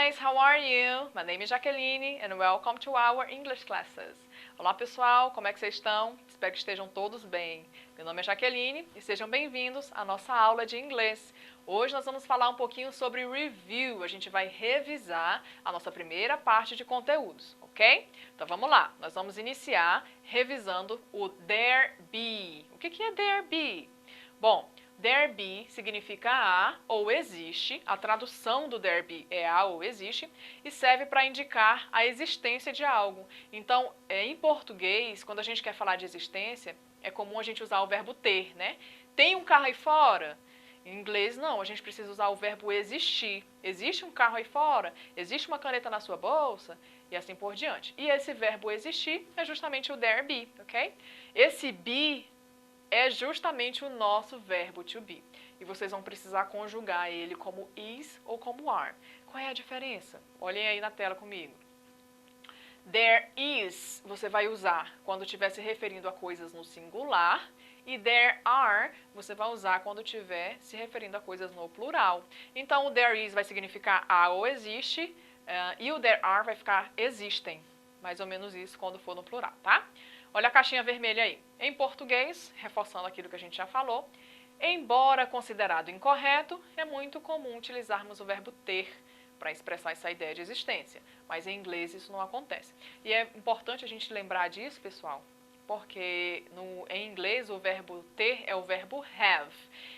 guys, how are you? My name is Jaqueline and welcome to our English classes. Olá pessoal, como é que vocês estão? Espero que estejam todos bem. Meu nome é Jaqueline e sejam bem-vindos à nossa aula de inglês. Hoje nós vamos falar um pouquinho sobre review, a gente vai revisar a nossa primeira parte de conteúdos, ok? Então vamos lá, nós vamos iniciar revisando o there be. O que é there be? Bom, there be significa há ou existe, a tradução do there be é há ou existe, e serve para indicar a existência de algo. Então, em português, quando a gente quer falar de existência, é comum a gente usar o verbo ter, né? Tem um carro aí fora? Em inglês, não, a gente precisa usar o verbo existir. Existe um carro aí fora? Existe uma caneta na sua bolsa? E assim por diante. E esse verbo existir é justamente o there be, ok? Esse be é justamente o nosso verbo to be. E vocês vão precisar conjugar ele como is ou como are. Qual é a diferença? Olhem aí na tela comigo. There is, você vai usar quando estiver se referindo a coisas no singular. E there are, você vai usar quando estiver se referindo a coisas no plural. Então, o there is vai significar há ou existe. E o there are vai ficar existem. Mais ou menos isso quando for no plural, tá? Olha a caixinha vermelha aí. Em português, reforçando aquilo que a gente já falou, embora considerado incorreto, é muito comum utilizarmos o verbo ter para expressar essa ideia de existência. Mas em inglês isso não acontece. E é importante a gente lembrar disso, pessoal, porque em inglês o verbo ter é o verbo have.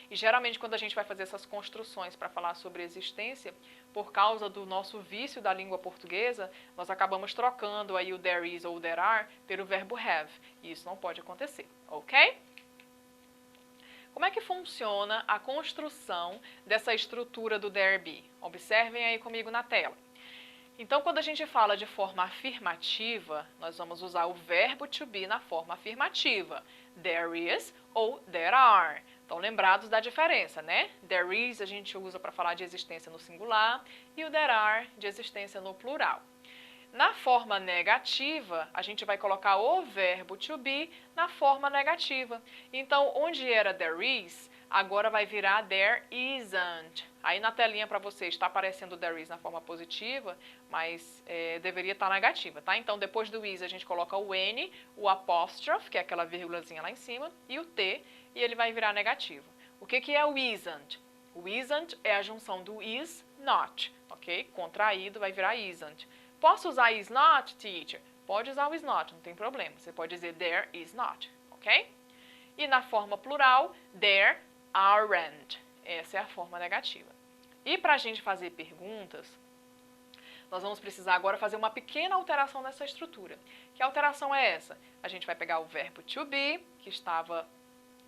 E geralmente quando a gente vai fazer essas construções para falar sobre existência, por causa do nosso vício da língua portuguesa, nós acabamos trocando aí o there is ou o there are pelo verbo have. E isso não pode acontecer, ok? Como é que funciona a construção dessa estrutura do there be? Observem aí comigo na tela. Então, quando a gente fala de forma afirmativa, nós vamos usar o verbo to be na forma afirmativa. There is ou there are. Estão lembrados da diferença, né? There is a gente usa para falar de existência no singular e o there are de existência no plural. Na forma negativa, a gente vai colocar o verbo to be na forma negativa. Então, onde era there is, agora vai virar there isn't. Aí na telinha para vocês está aparecendo there is na forma positiva, mas deveria estar negativa, tá? Então, depois do is a gente coloca o N, o apóstrofe, que é aquela vírgulazinha lá em cima, e o T, e ele vai virar negativo. O que é o isn't? O isn't é a junção do is, not, ok? Contraído vai virar isn't. Posso usar is not, teacher? Pode usar o is not, não tem problema. Você pode dizer there is not, ok? E na forma plural, there aren't. Essa é a forma negativa. E para a gente fazer perguntas, nós vamos precisar agora fazer uma pequena alteração nessa estrutura. Que alteração é essa? A gente vai pegar o verbo to be, que estava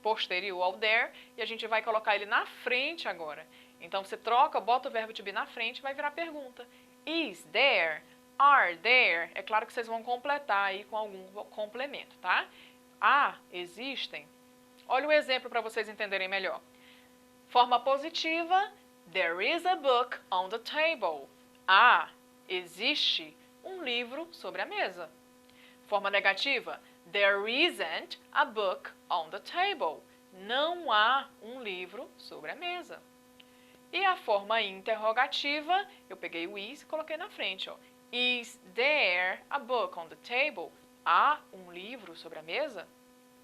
posterior ao there, e a gente vai colocar ele na frente agora. Então, você troca, bota o verbo to be na frente e vai virar pergunta. Is there? Are there? É claro que vocês vão completar aí com algum complemento, tá? Existem? Olha o exemplo para vocês entenderem melhor. Forma positiva, there is a book on the table. Existe um livro sobre a mesa. Forma negativa, there isn't a book on the table. Não há um livro sobre a mesa. E a forma interrogativa, eu peguei o is e coloquei na frente, ó. Is there a book on the table? Há um livro sobre a mesa?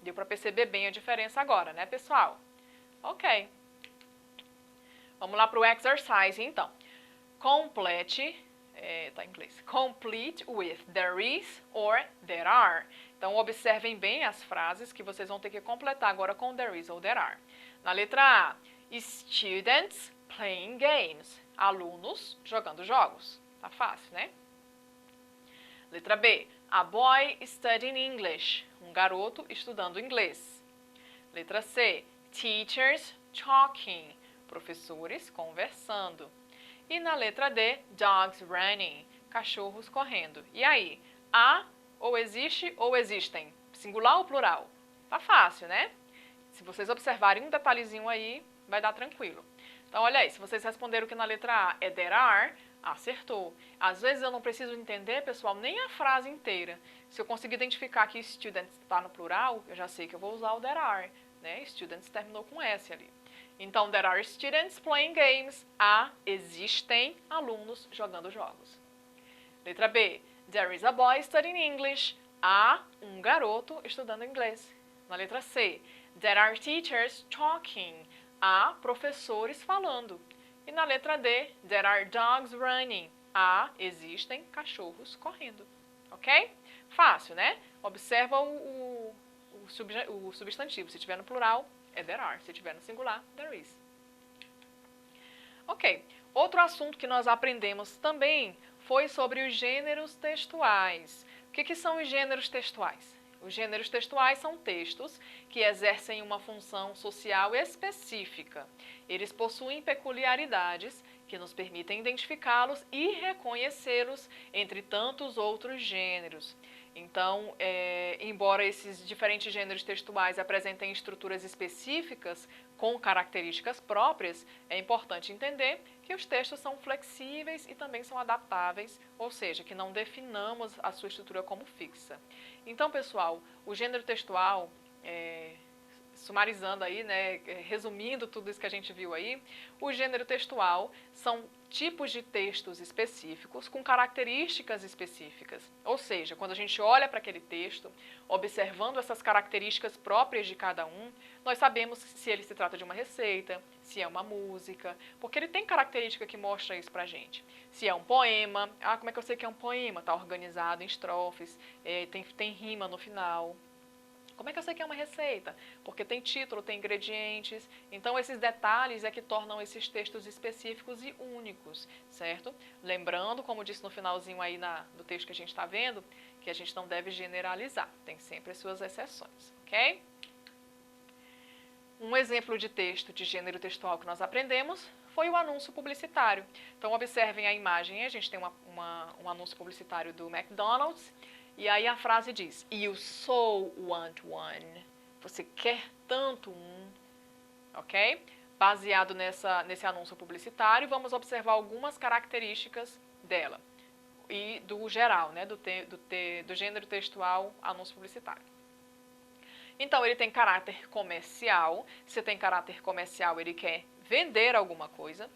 Deu para perceber bem a diferença agora, né, pessoal? Ok. Vamos lá para o exercise, então. Complete, tá em inglês. Complete with there is or there are. Então, observem bem as frases que vocês vão ter que completar agora com there is ou there are. Na letra A, students playing games. Alunos jogando jogos. Tá fácil, né? Letra B, a boy studying English. Um garoto estudando inglês. Letra C, teachers talking. Professores conversando. E na letra D, dogs running. Cachorros correndo. E aí, há ou existe ou existem? Singular ou plural? Tá fácil, né? Se vocês observarem um detalhezinho aí, vai dar tranquilo. Então, olha aí, se vocês responderam que na letra A é there are, acertou. Às vezes eu não preciso entender, pessoal, nem a frase inteira. Se eu conseguir identificar que students está no plural, eu já sei que eu vou usar o there are, né? Students terminou com S ali. Então, there are students playing games. A, existem alunos jogando jogos. Letra B, there is a boy studying English. Há um garoto estudando inglês. Na letra C, there are teachers talking. Há professores falando. E na letra D, there are dogs running. Há, existem cachorros correndo. Ok? Fácil, né? Observa o substantivo. Se tiver no plural, é there are. Se tiver no singular, there is. Ok. Outro assunto que nós aprendemos também foi sobre os gêneros textuais. O que são os gêneros textuais? Os gêneros textuais são textos que exercem uma função social específica. Eles possuem peculiaridades que nos permitem identificá-los e reconhecê-los entre tantos outros gêneros. Então, embora esses diferentes gêneros textuais apresentem estruturas específicas com características próprias, é importante entender que os textos são flexíveis e também são adaptáveis, ou seja, que não definamos a sua estrutura como fixa. Então, pessoal, o gênero textual, sumarizando aí, né, resumindo tudo isso que a gente viu aí, o gênero textual são tipos de textos específicos com características específicas. Ou seja, quando a gente olha para aquele texto, observando essas características próprias de cada um, nós sabemos se ele se trata de uma receita, se é uma música, porque ele tem característica que mostra isso pra gente. Se é um poema, como é que eu sei que é um poema? Está organizado em estrofes, tem rima no final. Como é que eu sei que é uma receita? Porque tem título, tem ingredientes. Então, esses detalhes é que tornam esses textos específicos e únicos, certo? Lembrando, como disse no finalzinho aí do texto que a gente está vendo, que a gente não deve generalizar. Tem sempre as suas exceções, ok? Um exemplo de texto de gênero textual que nós aprendemos foi o anúncio publicitário. Então, observem a imagem. A gente tem um anúncio publicitário do McDonald's. E aí a frase diz, you so want one. Você quer tanto um, ok? Baseado nesse anúncio publicitário, vamos observar algumas características dela. E do geral, né? Do gênero textual anúncio publicitário. Então, ele tem caráter comercial. Se tem caráter comercial, ele quer vender alguma coisa.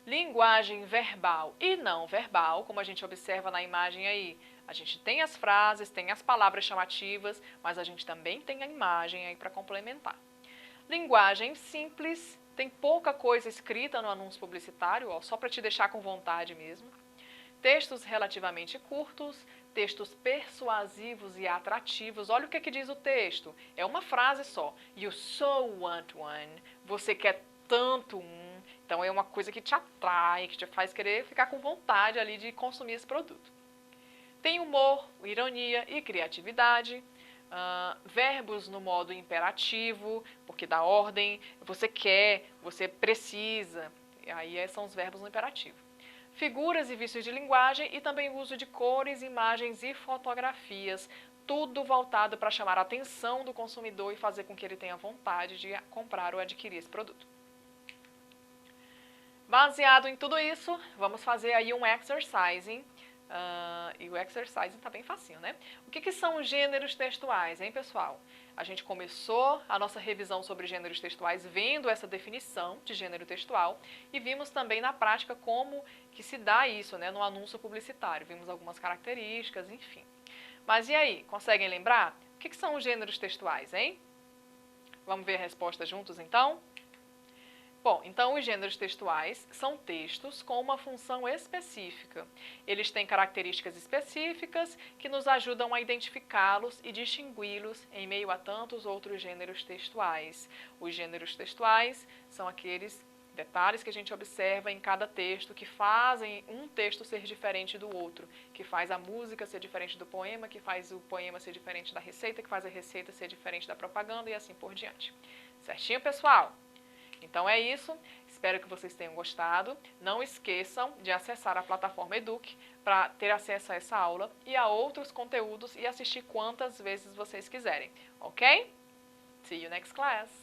Linguagem verbal e não verbal, como a gente observa na imagem aí. A gente tem as frases, tem as palavras chamativas, mas a gente também tem a imagem aí para complementar. Linguagem simples, tem pouca coisa escrita no anúncio publicitário, só para te deixar com vontade mesmo. Textos relativamente curtos, textos persuasivos e atrativos. Olha o que diz o texto. É uma frase só. You so want one. Você quer tanto um. Então, é uma coisa que te atrai, que te faz querer ficar com vontade ali de consumir esse produto. Tem humor, ironia e criatividade. Verbos no modo imperativo, porque dá ordem. Você quer, você precisa. E aí são os verbos no imperativo. Figuras e vícios de linguagem e também o uso de cores, imagens e fotografias. Tudo voltado para chamar a atenção do consumidor e fazer com que ele tenha vontade de comprar ou adquirir esse produto. Baseado em tudo isso, vamos fazer aí um exercising. E o exercising tá bem facinho, né? O que são os gêneros textuais, hein, pessoal? A gente começou a nossa revisão sobre gêneros textuais vendo essa definição de gênero textual e vimos também na prática como que se dá isso, né, no anúncio publicitário. Vimos algumas características, enfim. Mas e aí, conseguem lembrar? O que são os gêneros textuais, hein? Vamos ver a resposta juntos, então? Bom, então os gêneros textuais são textos com uma função específica. Eles têm características específicas que nos ajudam a identificá-los e distingui-los em meio a tantos outros gêneros textuais. Os gêneros textuais são aqueles detalhes que a gente observa em cada texto que fazem um texto ser diferente do outro, que faz a música ser diferente do poema, que faz o poema ser diferente da receita, que faz a receita ser diferente da propaganda e assim por diante. Certinho, pessoal? Então é isso, espero que vocês tenham gostado. Não esqueçam de acessar a plataforma Eduque para ter acesso a essa aula e a outros conteúdos e assistir quantas vezes vocês quiserem, ok? See you next class!